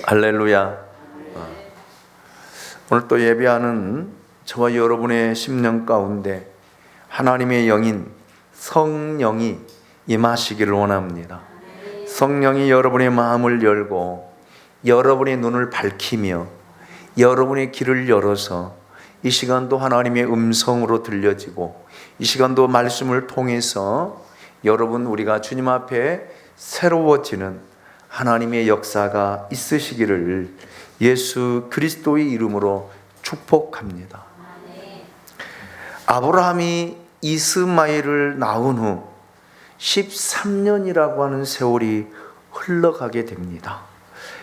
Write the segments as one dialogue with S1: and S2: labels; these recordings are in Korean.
S1: 할렐루야. 오늘 또 예배하는 저와 여러분의 심령 가운데 하나님의 영인 성령이 임하시기를 원합니다. 성령이 여러분의 마음을 열고 여러분의 눈을 밝히며 여러분의 길을 열어서 이 시간도 하나님의 음성으로 들려지고 이 시간도 말씀을 통해서 여러분 우리가 주님 앞에 새로워지는 하나님의 역사가 있으시기를 예수 그리스도의 이름으로 축복합니다. 아브라함이 이스마엘을 낳은 후 13년이라고 하는 세월이 흘러가게 됩니다.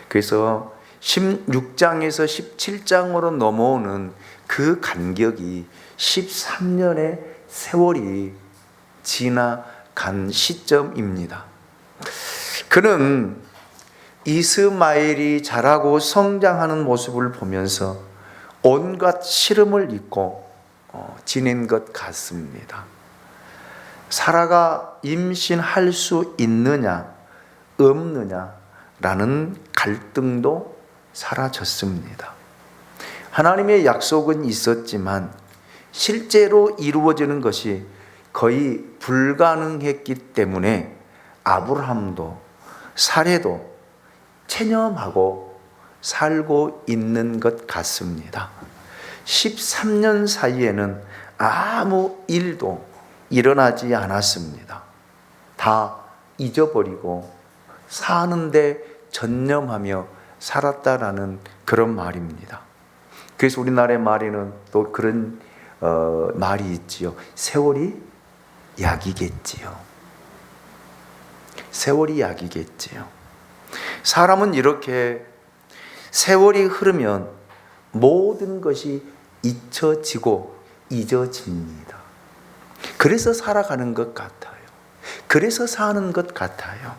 S1: 그래서 16장에서 17장으로 넘어오는 그 간격이 13년의 세월이 지나간 시점입니다. 그는 이스마엘이 자라고 성장하는 모습을 보면서 온갖 시름을 잊고 지낸 것 같습니다. 사라가 임신할 수 있느냐 없느냐라는 갈등도 사라졌습니다. 하나님의 약속은 있었지만 실제로 이루어지는 것이 거의 불가능했기 때문에 아브라함도 사례도 체념하고 살고 있는 것 같습니다. 13년 사이에는 아무 일도 일어나지 않았습니다. 다 잊어버리고 사는데 전념하며 살았다라는 그런 말입니다. 그래서 우리나라의 말에는 또 그런 말이 있지요. 세월이 약이겠지요. 세월이 약이겠지요. 사람은 이렇게 세월이 흐르면 모든 것이 잊혀지고 잊어집니다. 그래서 살아가는 것 같아요. 그래서 사는 것 같아요.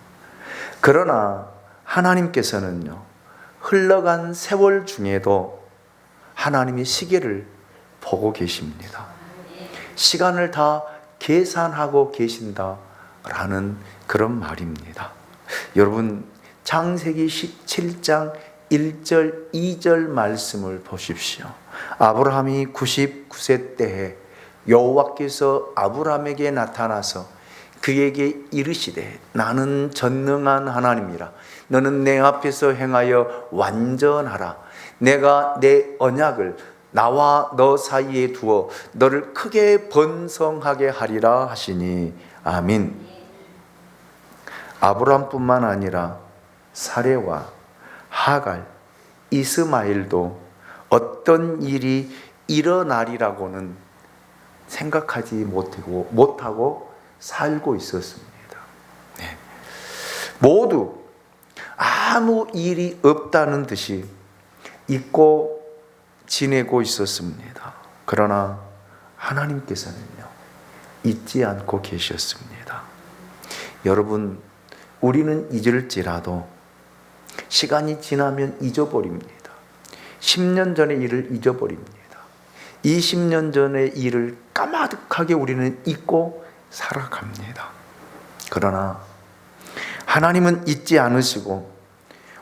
S1: 그러나 하나님께서는요, 흘러간 세월 중에도 하나님이 시계를 보고 계십니다. 시간을 다 계산하고 계신다라는 그런 말입니다. 여러분, 창세기 17장 1절 2절 말씀을 보십시오. 아브라함이 99세 때에 여호와께서 아브라함에게 나타나서 그에게 이르시되 나는 전능한 하나님이라. 너는 내 앞에서 행하여 완전하라. 내가 내 언약을 나와 너 사이에 두어 너를 크게 번성하게 하리라 하시니 아멘. 아브라함뿐만 아니라 사레와 하갈, 이스마엘도 어떤 일이 일어나리라고는 생각하지 못하고 살고 있었습니다. 네. 모두 아무 일이 없다는 듯이 잊고 지내고 있었습니다. 그러나 하나님께서는요, 잊지 않고 계셨습니다. 여러분, 우리는 잊을지라도 시간이 지나면 잊어버립니다. 10년 전의 일을 잊어버립니다. 20년 전의 일을 까마득하게 우리는 잊고 살아갑니다. 그러나 하나님은 잊지 않으시고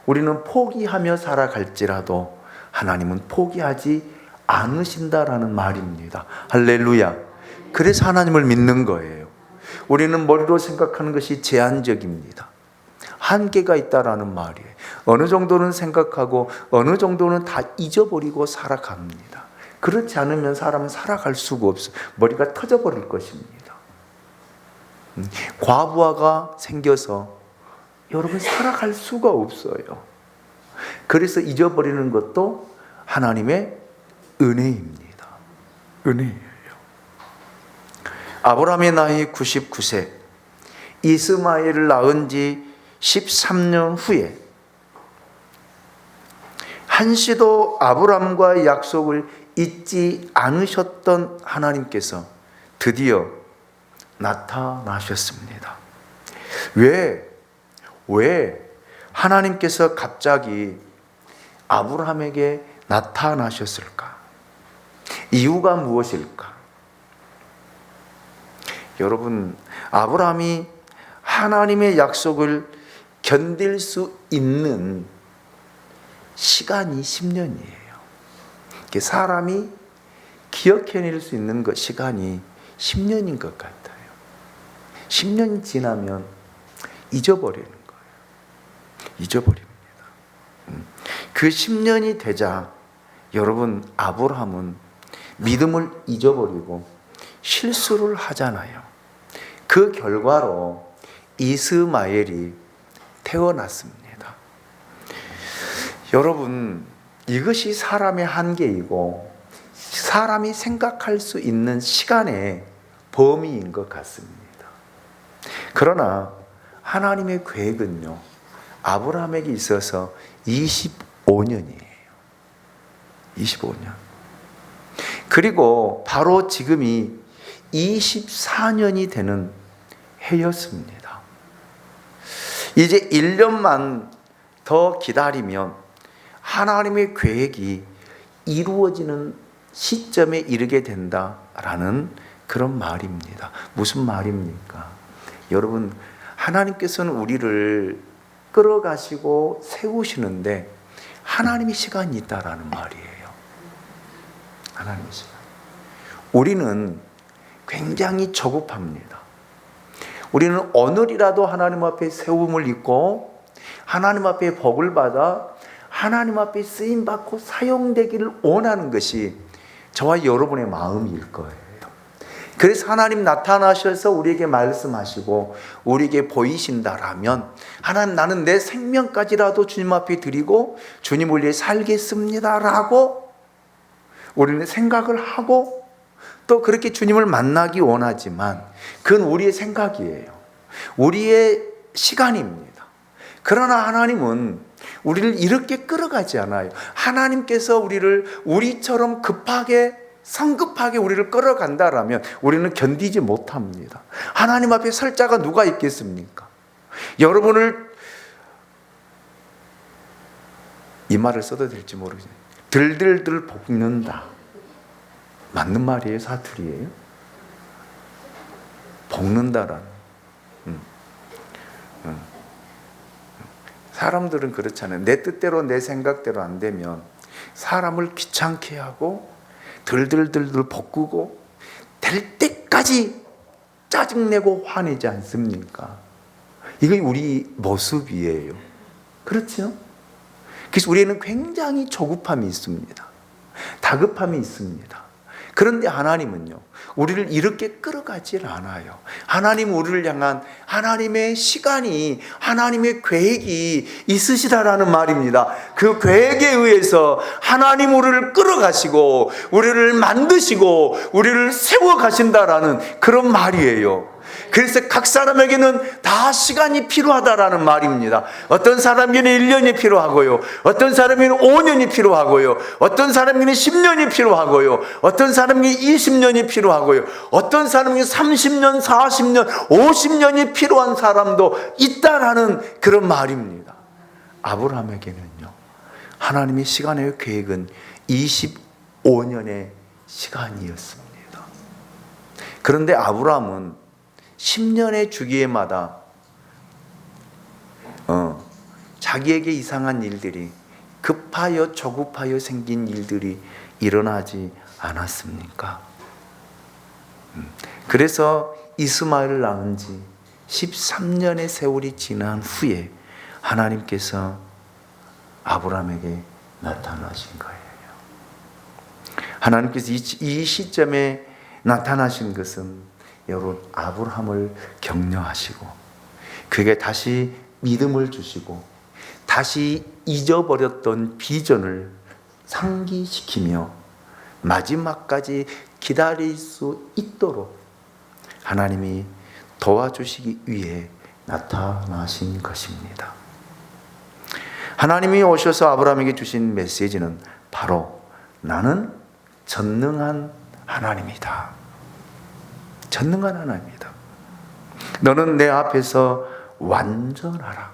S1: 우리는 포기하며 살아갈지라도 하나님은 포기하지 않으신다라는 말입니다. 할렐루야. 그래서 하나님을 믿는 거예요. 우리는 머리로 생각하는 것이 제한적입니다. 한계가 있다라는 말이에요. 어느 정도는 생각하고 어느 정도는 다 잊어버리고 살아갑니다. 그렇지 않으면 사람은 살아갈 수가 없어요. 머리가 터져버릴 것입니다. 과부하가 생겨서 여러분 살아갈 수가 없어요. 그래서 잊어버리는 것도 하나님의 은혜입니다. 은혜예요. 아브라함의 나이 99세, 이스마엘을 낳은 지 13년 후에 한시도 아브라함과의 약속을 잊지 않으셨던 하나님께서 드디어 나타나셨습니다. 왜 하나님께서 갑자기 아브라함에게 나타나셨을까? 이유가 무엇일까? 여러분, 아브라함이 하나님의 약속을 견딜 수 있는 시간이 10년이에요. 사람이 기억해낼 수 있는 것 시간이 10년인 것 같아요. 10년이 지나면 잊어버리는 거예요. 잊어버립니다. 그 10년이 되자 여러분, 아브라함은 믿음을 잊어버리고 실수를 하잖아요. 그 결과로 이스마엘이 태어났습니다. 여러분, 이것이 사람의 한계이고 사람이 생각할 수 있는 시간의 범위인 것 같습니다. 그러나 하나님의 계획은요, 아브라함에게 있어서 25년이에요. 25년. 그리고 바로 지금이 24년이 되는 해였습니다. 이제 1년만 더 기다리면 하나님의 계획이 이루어지는 시점에 이르게 된다라는 그런 말입니다. 무슨 말입니까? 여러분, 하나님께서는 우리를 끌어가시고 세우시는데 하나님의 시간이 있다라는 말이에요. 하나님의 시간. 우리는 굉장히 저급합니다. 우리는 오늘이라도 하나님 앞에 세움을 입고 하나님 앞에 복을 받아 하나님 앞에 쓰임받고 사용되기를 원하는 것이 저와 여러분의 마음일 거예요. 그래서 하나님 나타나셔서 우리에게 말씀하시고 우리에게 보이신다라면, 하나님, 나는 내 생명까지라도 주님 앞에 드리고 주님을 위해 살겠습니다라고 우리는 생각을 하고 또 그렇게 주님을 만나기 원하지만 그건 우리의 생각이에요. 우리의 시간입니다. 그러나 하나님은 우리를 이렇게 끌어가지 않아요. 하나님께서 우리를 우리처럼 급하게 성급하게 우리를 끌어간다라면 우리는 견디지 못합니다. 하나님 앞에 설 자가 누가 있겠습니까? 여러분을, 이 말을 써도 될지 모르겠어요. 들들들 볶는다. 맞는 말이에요? 사투리예요? 볶는다라는. 사람들은 그렇잖아요. 내 뜻대로 내 생각대로 안 되면 사람을 귀찮게 하고 들들들들 볶고 될 때까지 짜증내고 화내지 않습니까? 이게 우리 모습이에요. 그렇죠? 그래서 우리에는 굉장히 조급함이 있습니다. 다급함이 있습니다. 그런데 하나님은요, 우리를 이렇게 끌어가질 않아요. 하나님, 우리를 향한 하나님의 시간이, 하나님의 계획이 있으시다라는 말입니다. 그 계획에 의해서 하나님 우리를 끌어가시고 우리를 만드시고 우리를 세워가신다라는 그런 말이에요. 그래서 각 사람에게는 다 시간이 필요하다라는 말입니다. 어떤 사람에게는 1년이 필요하고요, 어떤 사람에게는 5년이 필요하고요, 어떤 사람에게는 10년이 필요하고요, 어떤 사람에게는 20년이 필요하고요, 어떤 사람에게는 30년, 40년, 50년이 필요한 사람도 있다라는 그런 말입니다. 아브라함에게는요, 하나님의 시간의 계획은 25년의 시간이었습니다. 그런데 아브라함은 10년의 주기에마다 자기에게 이상한 일들이, 급하여 조급하여 생긴 일들이 일어나지 않았습니까? 그래서 이스마엘을 낳은 지 13년의 세월이 지난 후에 하나님께서 아브라함에게 나타나신 거예요. 하나님께서 이 시점에 나타나신 것은 여러분, 아브라함을 격려하시고 그에게 다시 믿음을 주시고 다시 잊어버렸던 비전을 상기시키며 마지막까지 기다릴 수 있도록 하나님이 도와주시기 위해 나타나신 것입니다. 하나님이 오셔서 아브라함에게 주신 메시지는 바로 나는 전능한 하나님이다. 전능한 하나님이다. 너는 내 앞에서 완전하라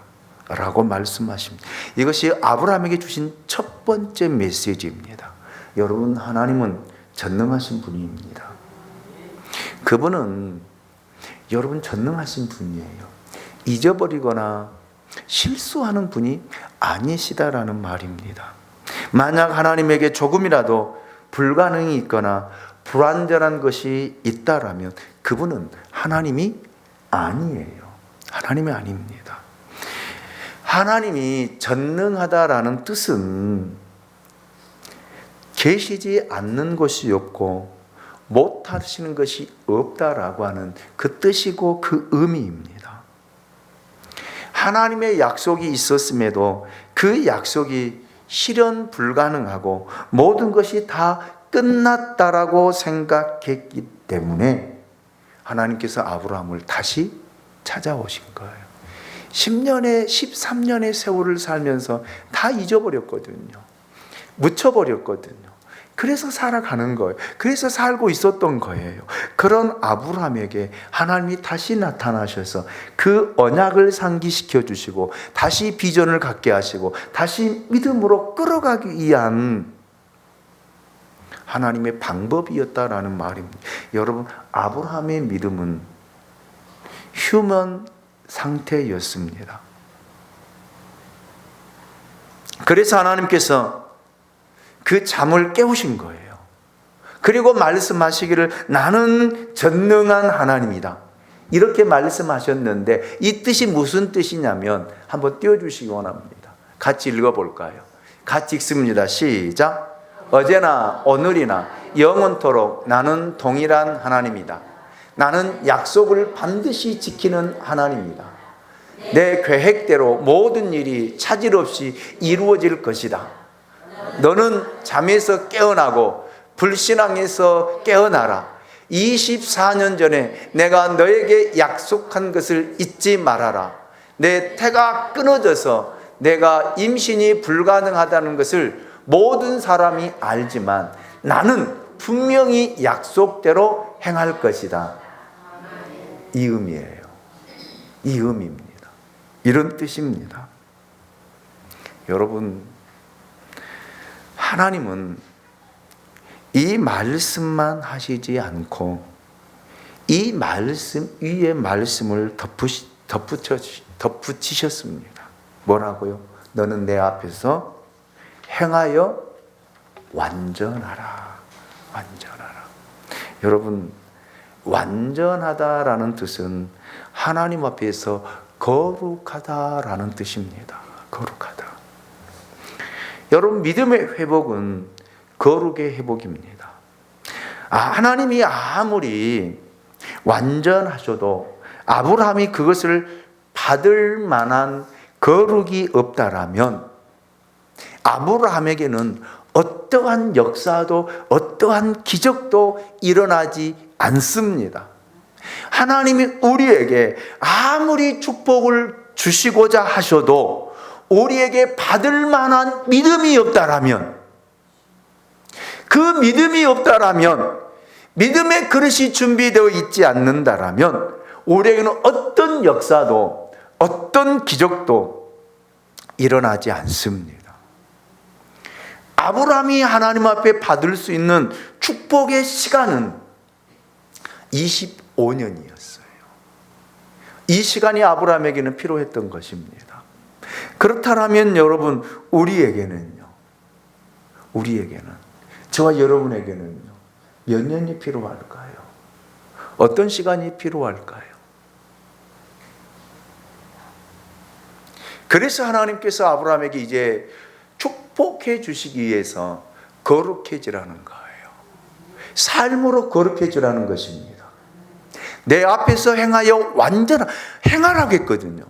S1: 라고 말씀하십니다. 이것이 아브라함에게 주신 첫 번째 메시지입니다. 여러분, 하나님은 전능하신 분입니다. 그분은 여러분 전능하신 분이에요. 잊어버리거나 실수하는 분이 아니시다라는 말입니다. 만약 하나님에게 조금이라도 불가능이 있거나 불완전한 것이 있다라면 그분은 하나님이 아니에요. 하나님이 아닙니다. 하나님이 전능하다라는 뜻은 계시지 않는 것이 없고 못하시는 것이 없다라고 하는 그 뜻이고 그 의미입니다. 하나님의 약속이 있었음에도 그 약속이 실현 불가능하고 모든 것이 다 끝났다라고 생각했기 때문에 하나님께서 아브라함을 다시 찾아오신 거예요. 10년의 13년의 세월을 살면서 다 잊어버렸거든요. 묻혀버렸거든요. 그래서 살아가는 거예요. 그래서 살고 있었던 거예요. 그런 아브라함에게 하나님이 다시 나타나셔서 그 언약을 상기시켜 주시고 다시 비전을 갖게 하시고 다시 믿음으로 끌어가기 위한 하나님의 방법이었다라는 말입니다. 여러분, 아브라함의 믿음은 휴먼 상태였습니다. 그래서 하나님께서 그 잠을 깨우신 거예요. 그리고 말씀하시기를 나는 전능한 하나님이다. 이렇게 말씀하셨는데 이 뜻이 무슨 뜻이냐면 한번 띄워주시기 원합니다. 같이 읽어볼까요? 같이 읽습니다. 시작. 어제나 오늘이나 영원토록 나는 동일한 하나님이다. 나는 약속을 반드시 지키는 하나님이다. 내 계획대로 모든 일이 차질 없이 이루어질 것이다. 너는 잠에서 깨어나고 불신앙에서 깨어나라. 24년 전에 내가 너에게 약속한 것을 잊지 말아라. 내 태가 끊어져서 내가 임신이 불가능하다는 것을 모든 사람이 알지만 나는 분명히 약속대로 행할 것이다. 이 의미예요. 이 의미입니다. 이런 뜻입니다. 여러분, 하나님은 이 말씀만 하시지 않고 이 말씀 위에 말씀을 덧붙이셨습니다. 뭐라고요? 너는 내 앞에서 행하여 완전하라. 완전하라. 여러분, 완전하다라는 뜻은 하나님 앞에서 거룩하다라는 뜻입니다. 거룩하다. 여러분, 믿음의 회복은 거룩의 회복입니다. 하나님이 아무리 완전하셔도 아브라함이 그것을 받을 만한 거룩이 없다라면 아브라함에게는 어떠한 역사도 어떠한 기적도 일어나지 않습니다. 하나님이 우리에게 아무리 축복을 주시고자 하셔도 우리에게 받을 만한 믿음이 없다라면, 그 믿음이 없다라면, 믿음의 그릇이 준비되어 있지 않는다라면 우리에게는 어떤 역사도 어떤 기적도 일어나지 않습니다. 아브라함이 하나님 앞에 받을 수 있는 축복의 시간은 25년이었어요. 이 시간이 아브라함에게는 필요했던 것입니다. 그렇다면 여러분, 우리에게는 저와 여러분에게는요, 몇 년이 필요할까요? 어떤 시간이 필요할까요? 그래서 하나님께서 아브라함에게 이제 축복해 주시기 위해서 거룩해지라는 거예요. 삶으로 거룩해지라는 것입니다. 내 앞에서 행하여 행하라고 했거든요.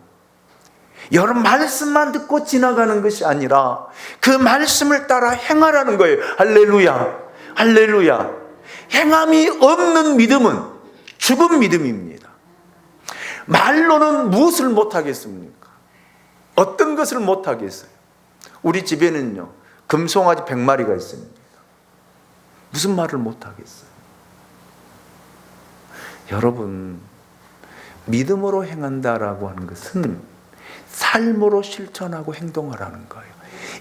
S1: 여러분, 말씀만 듣고 지나가는 것이 아니라 그 말씀을 따라 행하라는 거예요. 할렐루야, 할렐루야. 행함이 없는 믿음은 죽은 믿음입니다. 말로는 무엇을 못하겠습니까? 어떤 것을 못하겠어요? 우리 집에는요, 금송아지 100마리가 있습니다. 무슨 말을 못하겠어요? 여러분, 믿음으로 행한다라고 하는 것은 삶으로 실천하고 행동하라는 거예요.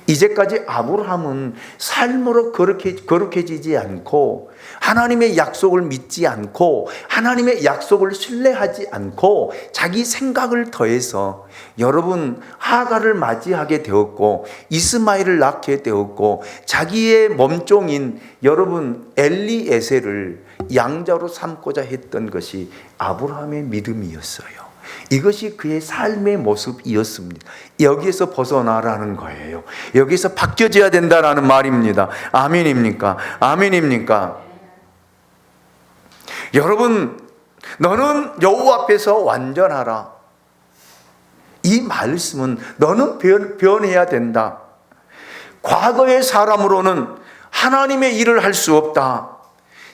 S1: 이제까지 아브라함은 삶으로 거룩해지지 않고 하나님의 약속을 믿지 않고 하나님의 약속을 신뢰하지 않고 자기 생각을 더해서 여러분 하갈을 맞이하게 되었고 이스마엘을 낳게 되었고 자기의 몸종인 여러분 엘리에셀을 양자로 삼고자 했던 것이 아브라함의 믿음이었어요. 이것이 그의 삶의 모습이었습니다. 여기에서 벗어나라는 거예요. 여기서 바뀌어져야 된다라는 말입니다. 아멘입니까? 아멘입니까? 여러분, 너는 여호와 앞에서 완전하라. 이 말씀은 너는 변해야 된다. 과거의 사람으로는 하나님의 일을 할 수 없다.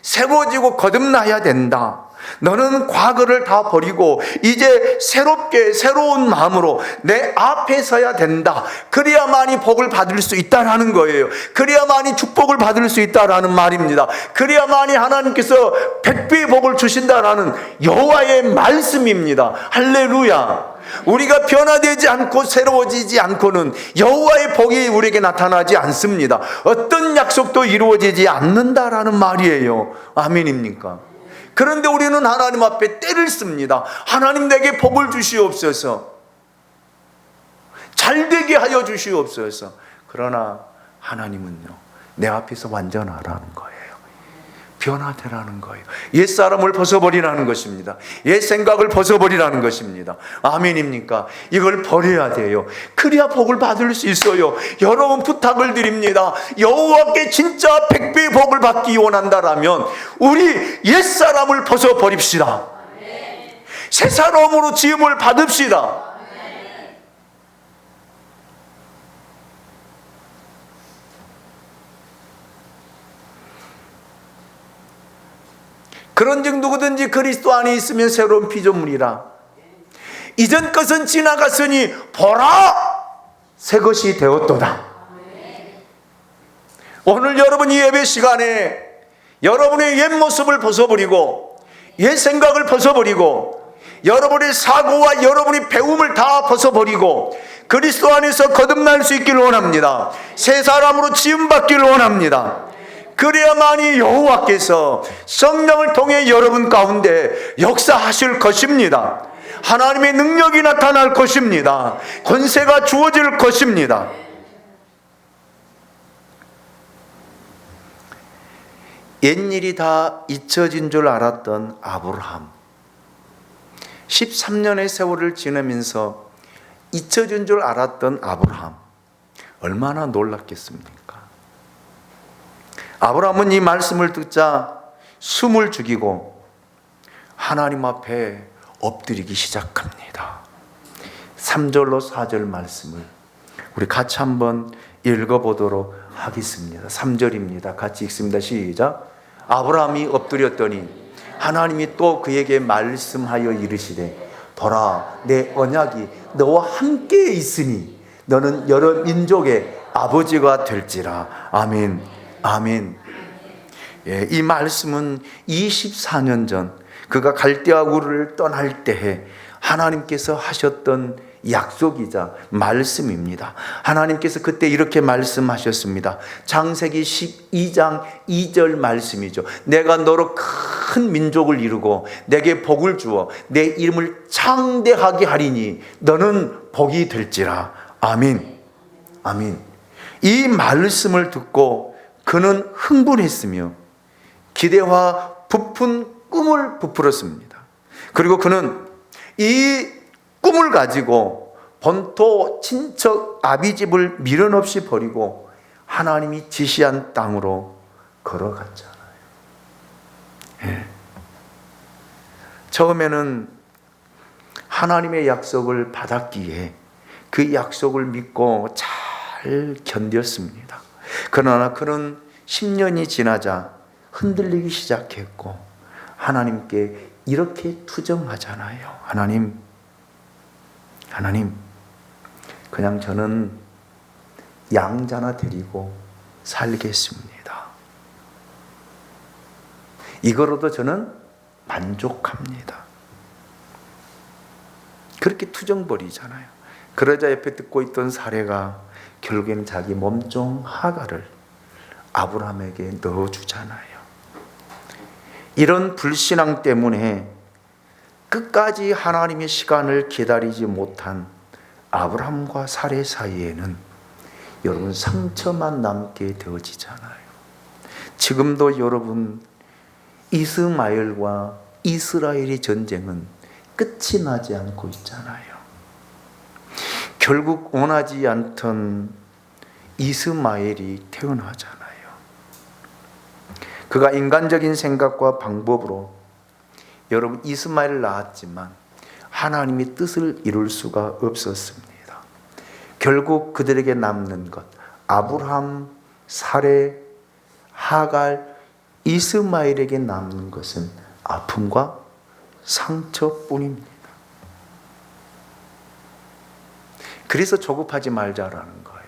S1: 세워지고 거듭나야 된다. 너는 과거를 다 버리고 이제 새롭게 새로운 마음으로 내 앞에 서야 된다. 그래야만이 복을 받을 수 있다라는 거예요. 그래야만이 축복을 받을 수 있다라는 말입니다. 그래야만이 하나님께서 100배의 복을 주신다라는 여호와의 말씀입니다. 할렐루야. 우리가 변화되지 않고 새로워지지 않고는 여호와의 복이 우리에게 나타나지 않습니다. 어떤 약속도 이루어지지 않는다라는 말이에요. 아멘입니까? 그런데 우리는 하나님 앞에 때를 씁니다. 하나님 내게 복을 주시옵소서. 잘되게 하여 주시옵소서. 그러나 하나님은요, 내 앞에서 완전하라는 거예요. 변화되라는 거예요. 옛사람을 벗어버리라는 것입니다. 옛 생각을 벗어버리라는 것입니다. 아멘입니까? 이걸 버려야 돼요. 그래야 복을 받을 수 있어요. 여러분 부탁을 드립니다. 여호와께 진짜 100배의 복을 받기 원한다라면 우리 옛사람을 벗어버립시다. 새 사람으로 지음을 받읍시다. 그런즉 누구든지 그리스도 안에 있으면 새로운 피조물이라. 이전 것은 지나갔으니 보라 새 것이 되었도다. 오늘 여러분 이 예배 시간에 여러분의 옛 모습을 벗어버리고 옛 생각을 벗어버리고 여러분의 사고와 여러분의 배움을 다 벗어버리고 그리스도 안에서 거듭날 수 있기를 원합니다. 새 사람으로 지음받기를 원합니다. 그래야만이 여호와께서 성령을 통해 여러분 가운데 역사하실 것입니다. 하나님의 능력이 나타날 것입니다. 권세가 주어질 것입니다. 옛일이 다 잊혀진 줄 알았던 아브라함, 13년의 세월을 지나면서 잊혀진 줄 알았던 아브라함, 얼마나 놀랐겠습니까? 아브라함은 이 말씀을 듣자 숨을 죽이고 하나님 앞에 엎드리기 시작합니다. 3절로 4절 말씀을 우리 같이 한번 읽어보도록 하겠습니다. 3절입니다. 같이 읽습니다. 시작. 아브라함이 엎드렸더니 하나님이 또 그에게 말씀하여 이르시되 보라 내 언약이 너와 함께 있으니 너는 여러 민족의 아버지가 될지라. 아멘. 아멘. 예, 이 말씀은 24년 전 그가 갈대아 우르를 떠날 때에 하나님께서 하셨던 약속이자 말씀입니다. 하나님께서 그때 이렇게 말씀하셨습니다. 창세기 12장 2절 말씀이죠. 내가 너로 큰 민족을 이루고 내게 복을 주어 내 이름을 창대하게 하리니 너는 복이 될지라. 아멘. 아멘. 이 말씀을 듣고 그는 흥분했으며 기대와 부푼 꿈을 부풀었습니다. 그리고 그는 이 꿈을 가지고 본토 친척 아비집을 미련 없이 버리고 하나님이 지시한 땅으로 걸어갔잖아요. 예. 처음에는 하나님의 약속을 받았기에 그 약속을 믿고 잘 견뎠습니다. 그러나 그는 10년이 지나자 흔들리기 시작했고 하나님께 이렇게 투정하잖아요. 하나님 그냥 저는 양자나 데리고 살겠습니다. 이거로도 저는 만족합니다. 그렇게 투정 벌이잖아요. 그러자 옆에 듣고 있던 사례가 결국에는 자기 몸종 하갈을 아브라함에게 넣어주잖아요. 이런 불신앙 때문에 끝까지 하나님의 시간을 기다리지 못한 아브라함과 사례 사이에는 여러분 상처만 남게 되어지잖아요. 지금도 여러분 이스마엘과 이스라엘의 전쟁은 끝이 나지 않고 있잖아요. 결국 원하지 않던 이스마엘이 태어나잖아요. 그가 인간적인 생각과 방법으로 여러분 이스마엘을 낳았지만 하나님의 뜻을 이룰 수가 없었습니다. 결국 그들에게 남는 것 아브라함, 사레, 하갈, 이스마엘에게 남는 것은 아픔과 상처뿐입니다. 그래서 조급하지 말자라는 거예요.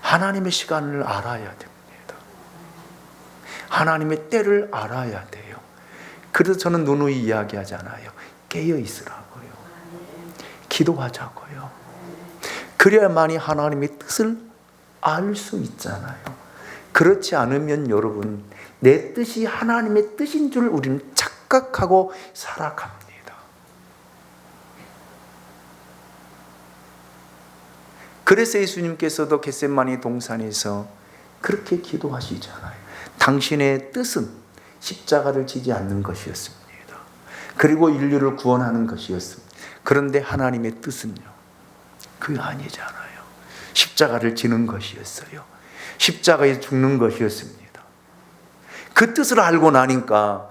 S1: 하나님의 시간을 알아야 됩니다. 하나님의 때를 알아야 돼요. 그래서 저는 누누이 이야기하잖아요. 깨어 있으라고요. 기도하자고요. 그래야만이 하나님의 뜻을 알 수 있잖아요. 그렇지 않으면 여러분 내 뜻이 하나님의 뜻인 줄 우리는 착각하고 살아갑니다. 그래서 예수님께서도 겟세마네 동산에서 그렇게 기도하시잖아요. 당신의 뜻은 십자가를 지지 않는 것이었습니다. 그리고 인류를 구원하는 것이었습니다. 그런데 하나님의 뜻은요, 그게 아니잖아요. 십자가를 지는 것이었어요. 십자가에 죽는 것이었습니다. 그 뜻을 알고 나니까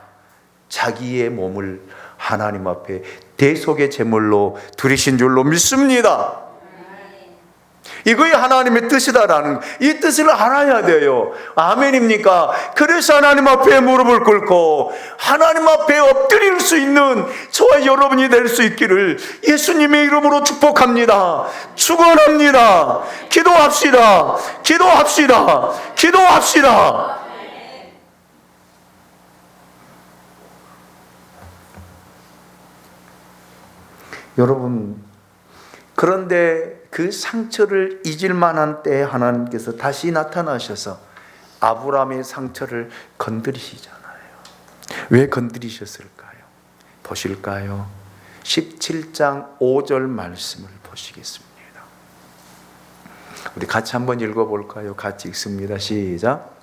S1: 자기의 몸을 하나님 앞에 대속의 제물로 드리신 줄로 믿습니다. 이거이 하나님의 뜻이다라는 이 뜻을 알아야 돼요. 아멘입니까? 그래서 하나님 앞에 무릎을 꿇고 하나님 앞에 엎드릴 수 있는 저와 여러분이 될 수 있기를 예수님의 이름으로 축복합니다. 축원합니다. 기도합시다. 기도합시다. 기도합시다. 여러분, 그런데 그 상처를 잊을 만한 때에 하나님께서 다시 나타나셔서 아브라함의 상처를 건드리시잖아요. 왜 건드리셨을까요? 보실까요? 17장 5절 말씀을 보시겠습니다. 우리 같이 한번 읽어볼까요? 같이 읽습니다. 시작.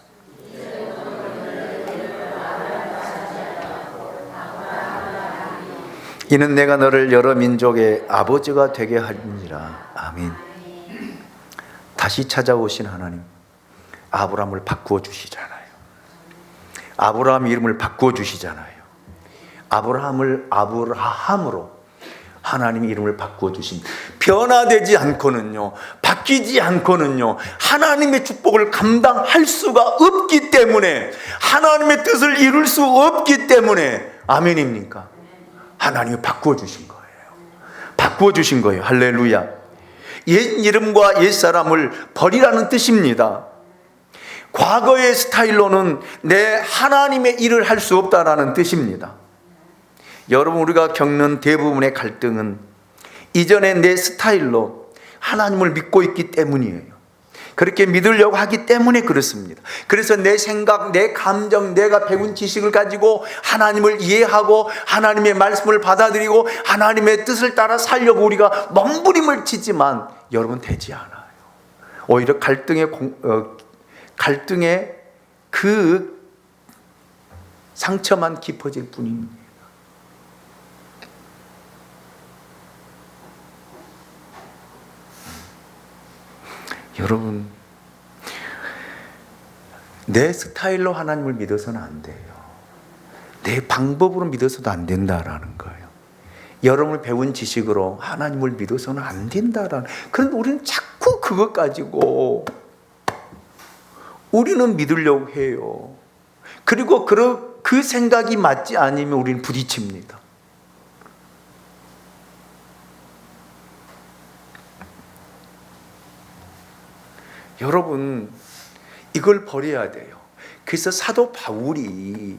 S1: 이는 내가 너를 여러 민족의 아버지가 되게 하리니라. 아멘. 다시 찾아오신 하나님, 아브라함을 바꾸어 주시잖아요. 아브라함 이름을 바꾸어 주시잖아요. 아브라함을 아브라함으로 하나님의 이름을 바꾸어 주신, 변화되지 않고는요, 바뀌지 않고는요, 하나님의 축복을 감당할 수가 없기 때문에, 하나님의 뜻을 이룰 수 없기 때문에, 아멘입니까? 하나님이 바꾸어 주신 거예요. 바꾸어 주신 거예요. 할렐루야. 옛 이름과 옛 사람을 버리라는 뜻입니다. 과거의 스타일로는 내 하나님의 일을 할 수 없다라는 뜻입니다. 여러분, 우리가 겪는 대부분의 갈등은 이전에 내 스타일로 하나님을 믿고 있기 때문이에요. 그렇게 믿으려고 하기 때문에 그렇습니다. 그래서 내 생각, 내 감정, 내가 배운 지식을 가지고 하나님을 이해하고 하나님의 말씀을 받아들이고 하나님의 뜻을 따라 살려고 우리가 몸부림을 치지만 여러분 되지 않아요. 오히려 갈등의 그 상처만 깊어질 뿐입니다. 여러분, 내 스타일로 하나님을 믿어서는 안 돼요. 내 방법으로 믿어서도 안 된다라는 거예요. 여러분을 배운 지식으로 하나님을 믿어서는 안 된다라는. 그런데 우리는 자꾸 그것 가지고 우리는 믿으려고 해요. 그리고 그 생각이 맞지 않으면 우리는 부딪힙니다. 여러분, 이걸 버려야 돼요. 그래서 사도 바울이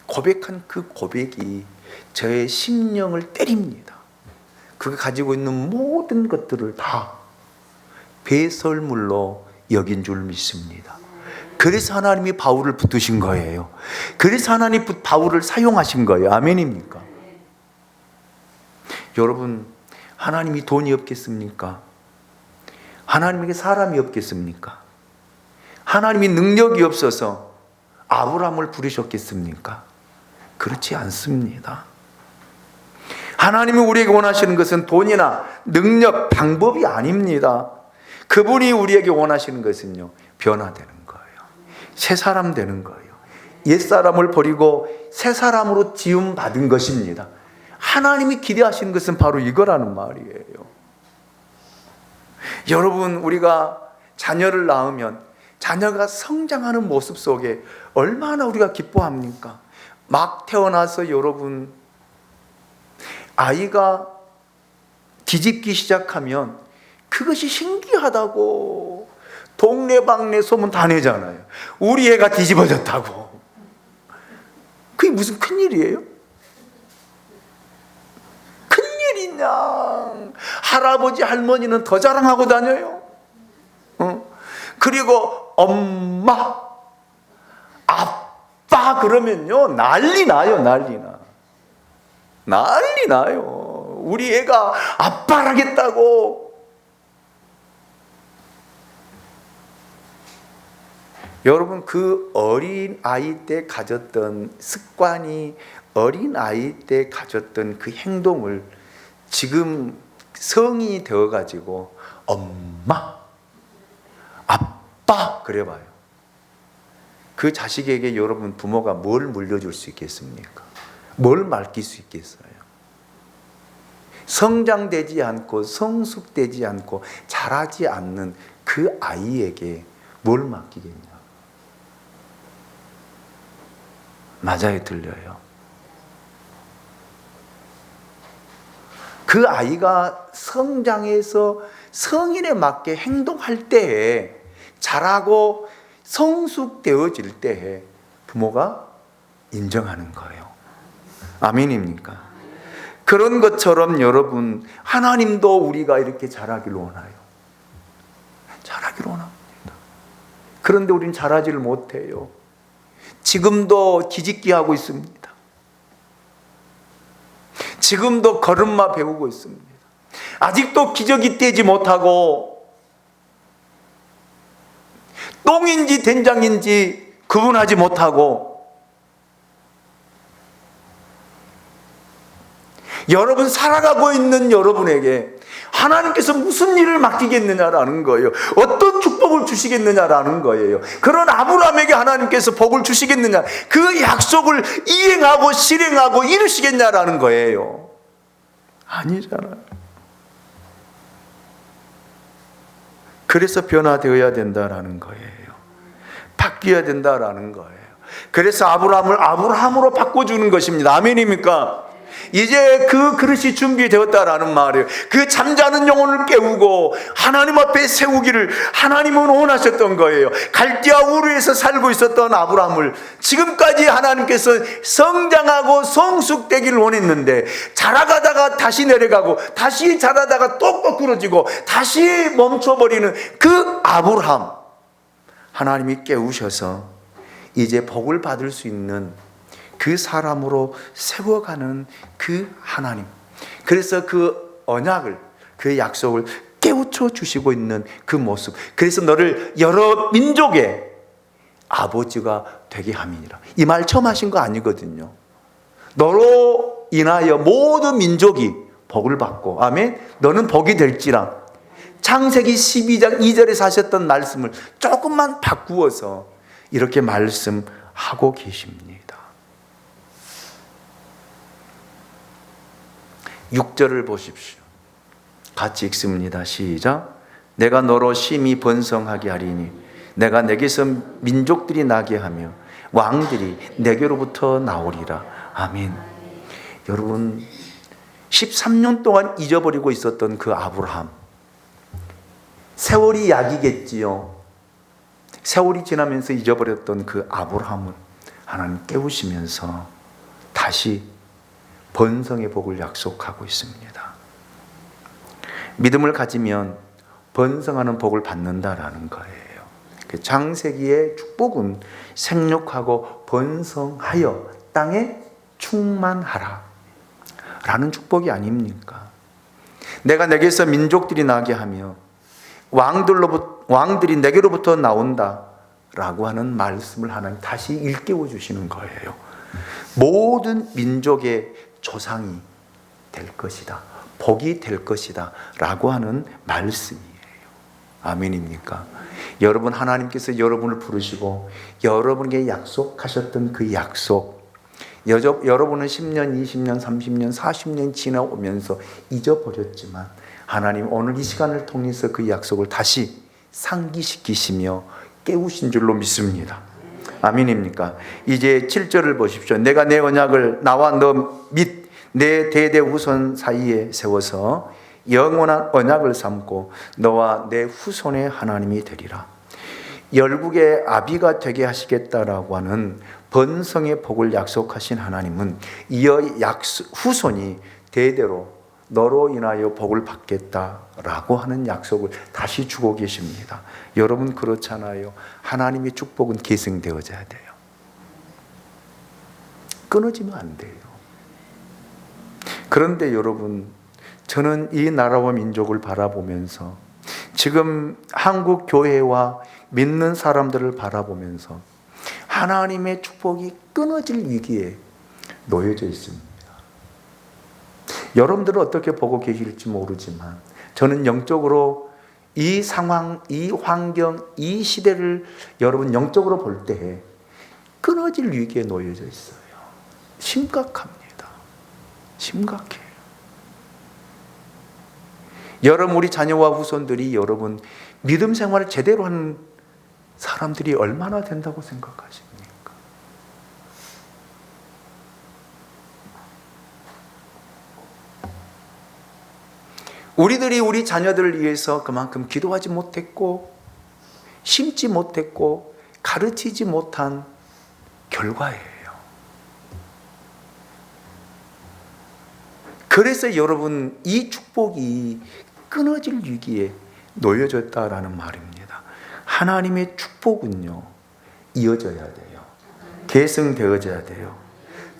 S1: 고백한 그 고백이 저의 심령을 때립니다. 그가 가지고 있는 모든 것들을 다 배설물로 여긴 줄 믿습니다. 그래서 하나님이 바울을 붙드신 거예요. 그래서 하나님이 바울을 사용하신 거예요. 아멘입니까? 여러분, 하나님이 돈이 없겠습니까? 하나님에게 사람이 없겠습니까? 하나님이 능력이 없어서 아브라함을 부르셨겠습니까? 그렇지 않습니다. 하나님이 우리에게 원하시는 것은 돈이나 능력, 방법이 아닙니다. 그분이 우리에게 원하시는 것은요, 변화되는 거예요. 새 사람 되는 거예요. 옛사람을 버리고 새 사람으로 지음받은 것입니다. 하나님이 기대하시는 것은 바로 이거라는 말이에요. 여러분, 우리가 자녀를 낳으면 자녀가 성장하는 모습 속에 얼마나 우리가 기뻐합니까? 막 태어나서 여러분, 아이가 뒤집기 시작하면 그것이 신기하다고 동네방네 소문 다 내잖아요. 우리 애가 뒤집어졌다고. 그게 무슨 큰일이에요? 큰일이냐? 할아버지 할머니는 더 자랑하고 다녀요. 그리고 엄마 아빠 그러면요 난리 나요. 난리 나요. 우리 애가 아빠라겠다고. 여러분, 그 어린 아이 때 가졌던 습관이, 어린 아이 때 가졌던 그 행동을 지금 성인이 되어가지고 엄마 아빠 그래봐요. 그 자식에게 여러분, 부모가 뭘 물려줄 수 있겠습니까? 뭘 맡길 수 있겠어요? 성장되지 않고 성숙되지 않고 자라지 않는 그 아이에게 뭘 맡기겠냐? 맞아요, 들려요. 그 아이가 성장해서 성인에 맞게 행동할 때에, 자라고 성숙되어질 때에 부모가 인정하는 거예요. 아멘입니까? 그런 것처럼 여러분, 하나님도 우리가 이렇게 자라기를 원해요. 자라기를 원합니다. 그런데 우리는 자라지를 못해요. 지금도 뒤집기 하고 있습니다. 지금도 걸음마 배우고 있습니다. 아직도 기저귀 떼지 못하고 똥인지 된장인지 구분하지 못하고, 여러분 살아가고 있는 여러분에게 하나님께서 무슨 일을 맡기겠느냐라는 거예요. 어떤 축복을 주시겠느냐라는 거예요. 그런 아브라함에게 하나님께서 복을 주시겠느냐, 그 약속을 이행하고 실행하고 이루시겠냐라는 거예요. 아니잖아요. 그래서 변화되어야 된다라는 거예요. 바뀌어야 된다라는 거예요. 그래서 아브라함을 아브라함으로 바꿔주는 것입니다. 아멘입니까? 이제 그 그릇이 준비되었다라는 말이에요. 그 잠자는 영혼을 깨우고 하나님 앞에 세우기를 하나님은 원하셨던 거예요. 갈대아 우르에서 살고 있었던 아브라함을 지금까지 하나님께서 성장하고 성숙되기를 원했는데, 자라가다가 다시 내려가고 다시 자라다가 또 거꾸러지고 다시 멈춰버리는 그 아브라함, 하나님이 깨우셔서 이제 복을 받을 수 있는 그 사람으로 세워가는 그 하나님, 그래서 그 언약을, 그 약속을 깨우쳐 주시고 있는 그 모습, 그래서 너를 여러 민족의 아버지가 되게 함이니라. 이 말 처음 하신 거 아니거든요. 너로 인하여 모든 민족이 복을 받고, 아멘, 너는 복이 될지라. 창세기 12장 2절에서 하셨던 말씀을 조금만 바꾸어서 이렇게 말씀하고 계십니다. 6절을 보십시오. 같이 읽습니다. 시작. 내가 너로 심히 번성하게 하리니 내가 내게서 민족들이 나게 하며 왕들이 내게로부터 나오리라. 아멘. 여러분, 13년 동안 잊어버리고 있었던 그 아브라함, 세월이 약이겠지요. 세월이 지나면서 잊어버렸던 그 아브라함을 하나님 깨우시면서 다시 번성의 복을 약속하고 있습니다. 믿음을 가지면 번성하는 복을 받는다라는 거예요. 창세기의 축복은 생육하고 번성하여 땅에 충만하라 라는 축복이 아닙니까? 내가 내게서 민족들이 나게 하며 왕들이 내게로부터 나온다 라고 하는 말씀을 하나님 다시 일깨워 주시는 거예요. 모든 민족의 조상이 될 것이다, 복이 될 것이다 라고 하는 말씀이에요. 아멘입니까? 여러분, 하나님께서 여러분을 부르시고 여러분에게 약속하셨던 그 약속, 여러분은 10년, 20년, 30년, 40년 지나오면서 잊어버렸지만 하나님 오늘 이 시간을 통해서 그 약속을 다시 상기시키시며 깨우신 줄로 믿습니다. 아멘입니까? 이제 7절을 보십시오. 내가 내 언약을 나와 너 및 내 대대 후손 사이에 세워서 영원한 언약을 삼고 너와 내 후손의 하나님이 되리라. 열국의 아비가 되게 하시겠다라고 하는 번성의 복을 약속하신 하나님은 이어 후손이 대대로 너로 인하여 복을 받겠다라고 하는 약속을 다시 주고 계십니다. 여러분, 그렇잖아요. 하나님의 축복은 계승되어져야 돼요. 끊어지면 안 돼요. 그런데 여러분, 저는 이 나라와 민족을 바라보면서 지금 한국 교회와 믿는 사람들을 바라보면서 하나님의 축복이 끊어질 위기에 놓여져 있습니다. 여러분들은 어떻게 보고 계실지 모르지만 저는 영적으로 이 상황, 이 환경, 이 시대를 여러분 영적으로 볼 때 끊어질 위기에 놓여져 있어요. 심각합니다. 심각해요. 여러분, 우리 자녀와 후손들이 여러분 믿음 생활을 제대로 하는 사람들이 얼마나 된다고 생각하십니까? 우리들이 우리 자녀들을 위해서 그만큼 기도하지 못했고 심지 못했고 가르치지 못한 결과예요. 그래서 여러분, 이 축복이 끊어질 위기에 놓여졌다라는 말입니다. 하나님의 축복은요, 이어져야 돼요. 계승되어져야 돼요.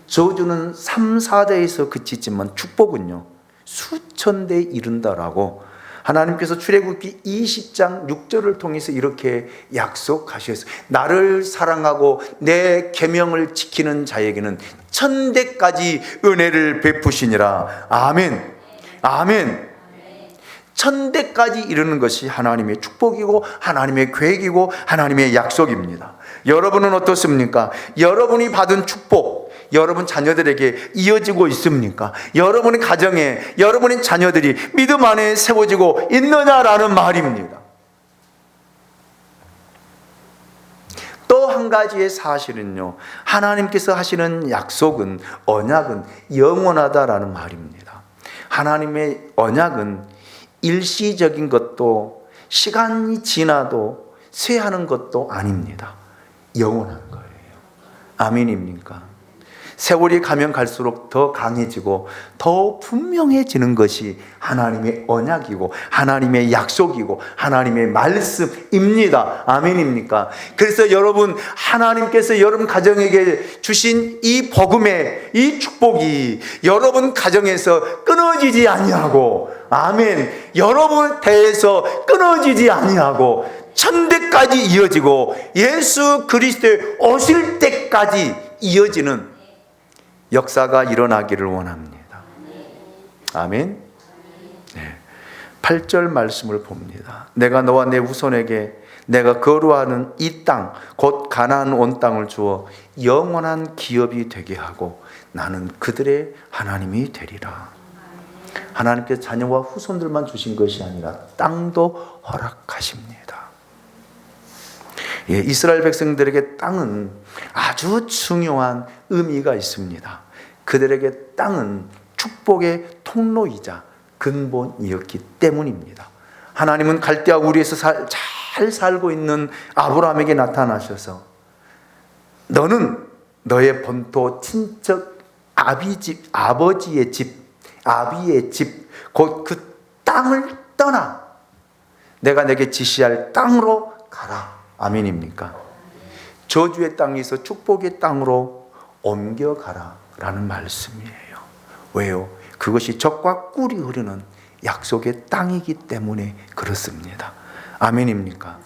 S1: 저주는 3, 4대에서 그치지만 축복은요, 수천 대에 이른다라고 하나님께서 출애굽기 20장 6절을 통해서 이렇게 약속하셨어요. 나를 사랑하고 내 계명을 지키는 자에게는 1000대까지 은혜를 베푸시니라. 아멘. 아멘. 1000대까지 이르는 것이 하나님의 축복이고 하나님의 계획이고 하나님의 약속입니다. 여러분은 어떻습니까? 여러분이 받은 축복, 여러분 자녀들에게 이어지고 있습니까? 여러분의 가정에 여러분의 자녀들이 믿음 안에 세워지고 있느냐라는 말입니다. 또 한 가지의 사실은요, 하나님께서 하시는 약속은, 언약은 영원하다라는 말입니다. 하나님의 언약은 일시적인 것도 시간이 지나도 쇠하는 것도 아닙니다. 영원한 거예요. 아멘입니까? 세월이 가면 갈수록 더 강해지고 더 분명해지는 것이 하나님의 언약이고 하나님의 약속이고 하나님의 말씀입니다. 아멘입니까? 그래서 여러분, 하나님께서 여러분 가정에게 주신 이 복음의 이 축복이 여러분 가정에서 끊어지지 아니하고, 아멘, 여러분 대에서 끊어지지 아니하고 1000대까지 이어지고 예수 그리스도의 오실 때까지 이어지는 역사가 일어나기를 원합니다. 아멘. 네. 8절 말씀을 봅니다. 내가 너와 내 후손에게 내가 거루하는 이 땅, 곧 가나안 온 땅을 주어 영원한 기업이 되게 하고 나는 그들의 하나님이 되리라. 하나님께서 자녀와 후손들만 주신 것이 아니라 땅도 허락하십니다. 예, 이스라엘 백성들에게 땅은 아주 중요한 의미가 있습니다. 그들에게 땅은 축복의 통로이자 근본이었기 때문입니다. 하나님은 갈대아 우리에서 잘 살고 있는 아브라함에게 나타나셔서 너는 너의 본토 친척 아버지의 집, 아비의 집, 곧 그 땅을 떠나 내가 내게 지시할 땅으로 가라. 아멘입니까? 저주의 땅에서 축복의 땅으로 옮겨가라 라는 말씀이에요. 왜요? 그것이 젖과 꿀이 흐르는 약속의 땅이기 때문에 그렇습니다. 아멘입니까?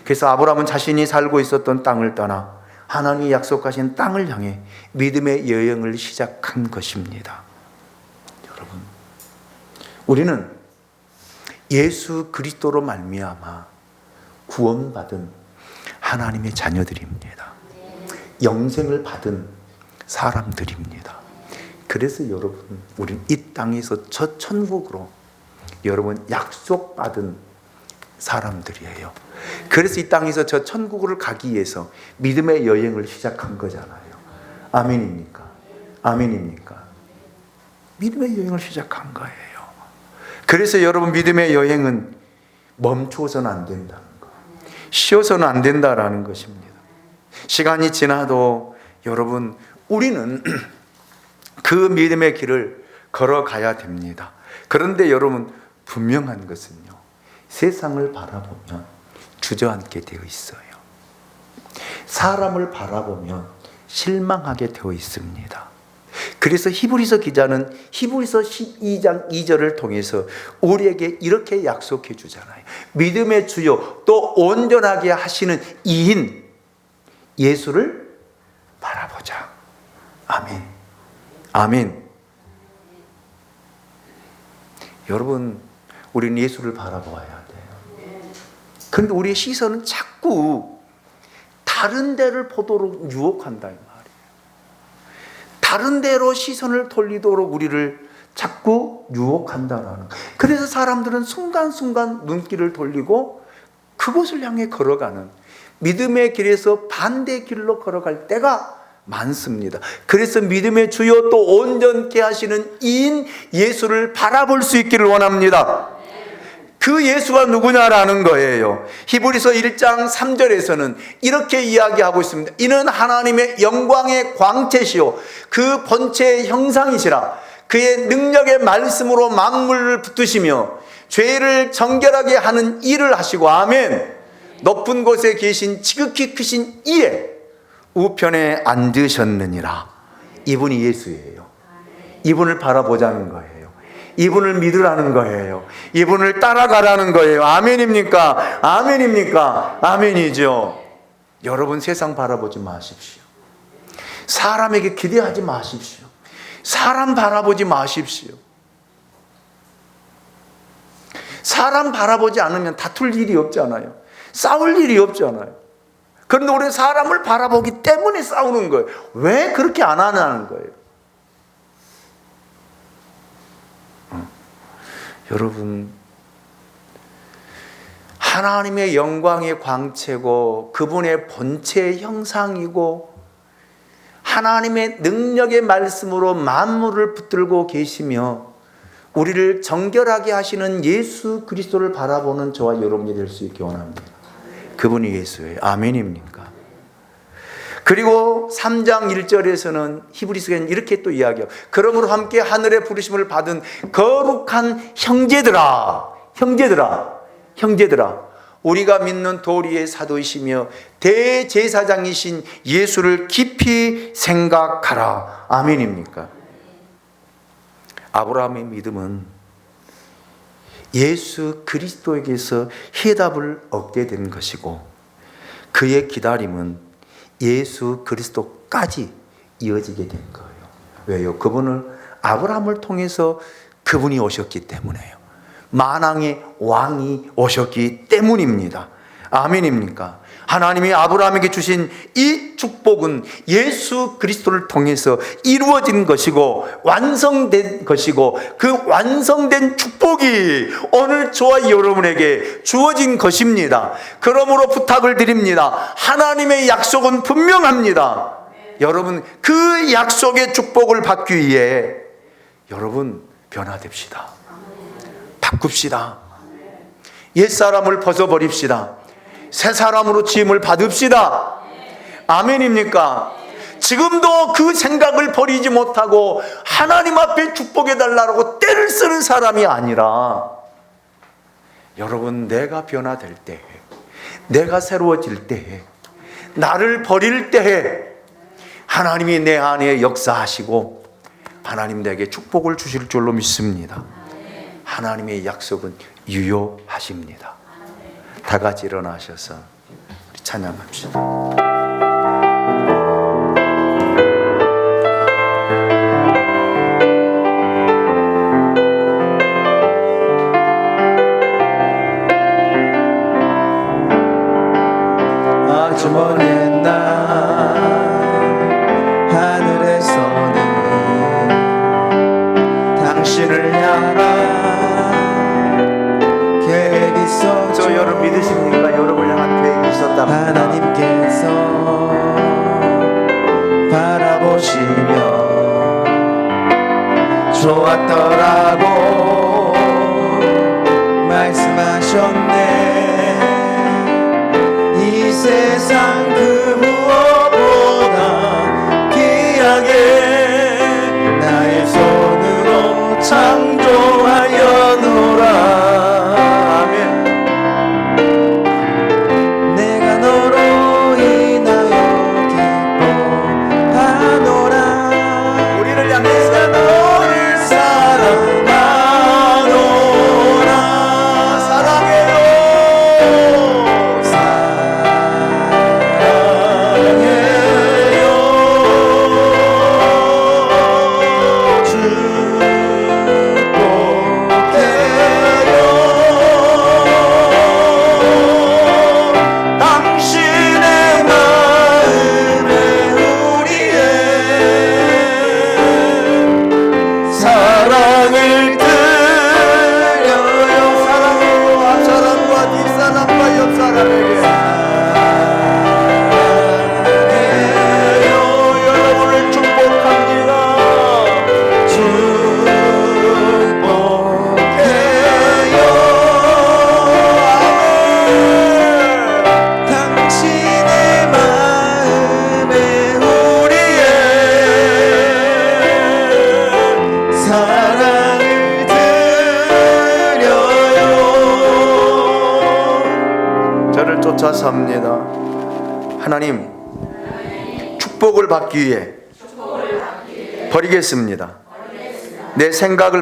S1: 그래서 아브라함은 자신이 살고 있었던 땅을 떠나 하나님이 약속하신 땅을 향해 믿음의 여행을 시작한 것입니다. 여러분, 우리는 예수 그리스도로 말미암아 구원받은 하나님의 자녀들입니다. 영생을 받은 사람들입니다. 그래서 여러분, 우리는 이 땅에서 저 천국으로 여러분 약속받은 사람들이에요. 그래서 이 땅에서 저 천국을 가기 위해서 믿음의 여행을 시작한 거잖아요. 아멘입니까? 아멘입니까? 믿음의 여행을 시작한 거예요. 그래서 여러분, 믿음의 여행은 멈추어서는 안 된다는 거, 쉬어서는 안 된다라는 것입니다. 시간이 지나도 여러분, 우리는 그 믿음의 길을 걸어가야 됩니다. 그런데 여러분, 분명한 것은요, 세상을 바라보면 주저앉게 되어 있어요. 사람을 바라보면 실망하게 되어 있습니다. 그래서 히브리서 기자는 히브리서 12장 2절을 통해서 우리에게 이렇게 약속해 주잖아요. 믿음의 주요 또 온전하게 하시는 이인 예수를 바라보자. 아멘. 아멘. 여러분, 우리는 예수를 바라보아야 돼요. 그런데 우리의 시선은 자꾸 다른 데를 보도록 유혹한다 이 말이에요. 다른 데로 시선을 돌리도록 우리를 자꾸 유혹한다라는 거예요. 그래서 사람들은 순간순간 눈길을 돌리고 그곳을 향해 걸어가는, 믿음의 길에서 반대 길로 걸어갈 때가 많습니다. 그래서 믿음의 주요 또 온전케 하시는 이인 예수를 바라볼 수 있기를 원합니다. 그 예수가 누구냐라는 거예요. 히브리서 1장 3절에서는 이렇게 이야기하고 있습니다. 이는 하나님의 영광의 광채시요 그 본체의 형상이시라. 그의 능력의 말씀으로 만물을 붙드시며 죄를 정결하게 하는 일을 하시고. 아멘. 높은 곳에 계신 지극히 크신 이에 우편에 앉으셨느니라. 이분이 예수예요. 이분을 바라보자는 거예요. 이분을 믿으라는 거예요. 이분을 따라가라는 거예요. 아멘입니까? 아멘입니까? 아멘이죠. 여러분, 세상 바라보지 마십시오. 사람에게 기대하지 마십시오. 사람 바라보지 마십시오. 사람 바라보지 않으면 다툴 일이 없잖아요. 싸울 일이 없잖아요. 그런데 우리는 사람을 바라보기 때문에 싸우는 거예요. 왜 그렇게 안 하냐는 거예요. 여러분, 하나님의 영광의 광채고 그분의 본체의 형상이고 하나님의 능력의 말씀으로 만물을 붙들고 계시며 우리를 정결하게 하시는 예수 그리스도를 바라보는 저와 여러분이 될 수 있기 원합니다. 그분이 예수예요. 아멘입니까? 그리고 3장 1절에서는 히브리서에는 이렇게 또 이야기해요. 그러므로 함께 하늘의 부르심을 받은 거룩한 형제들아, 우리가 믿는 도리의 사도이시며 대제사장이신 예수를 깊이 생각하라. 아멘입니까? 아브라함의 믿음은 예수 그리스도에게서 해답을 얻게 된 것이고 그의 기다림은 예수 그리스도까지 이어지게 된 거예요. 왜요? 그분을 아브라함을 통해서 그분이 오셨기 때문에요. 만왕의 왕이 오셨기 때문입니다. 아멘입니까? 하나님이 아브라함에게 주신 이 축복은 예수 그리스도를 통해서 이루어진 것이고 완성된 것이고 그 완성된 축복이 오늘 저와 여러분에게 주어진 것입니다. 그러므로 부탁을 드립니다. 하나님의 약속은 분명합니다. 여러분, 그 약속의 축복을 받기 위해 여러분 변화됩시다. 바꿉시다. 옛사람을 벗어버립시다. 새 사람으로 지음을 받읍시다. 아멘입니까? 지금도 그 생각을 버리지 못하고 하나님 앞에 축복해달라고 떼를 쓰는 사람이 아니라, 여러분, 내가 변화될 때, 내가 새로워질 때, 나를 버릴 때에 하나님이 내 안에 역사하시고 하나님 내게 축복을 주실 줄로 믿습니다. 하나님의 약속은 유효하십니다. 다 같이 일어나셔서 우리 찬양합시다.
S2: 아주 먼 날 하늘에서는 당신을 향한 계획이 있었죠.
S1: 저 여러분 믿으십니까? 여러분을 향한 계획이 있었다.
S2: 하나님께서 바라보시며 좋았더라고 말씀하셨네. 이 세상 그 무엇보다 귀하게 나의 손으로 창조하여 놓으라.
S1: 아멘.
S2: 내가 너로 인하여 기뻐하노라.
S1: 우리를 향해
S2: 내가 너를 사랑하노라.
S1: 사랑해요.
S2: 당신의 마음에 우리의 사랑을 드려요.
S1: 사랑해요. 앞사람과 뒷사람과 옆사람에게 여러분을 축복합니다.
S2: 축복해요. 당신의 마음에 우리의 사랑을 드려요.
S1: 저를 쫓아 삽니다. 하나님, 축복을 받기 위해 버리겠습니다. 내 생각을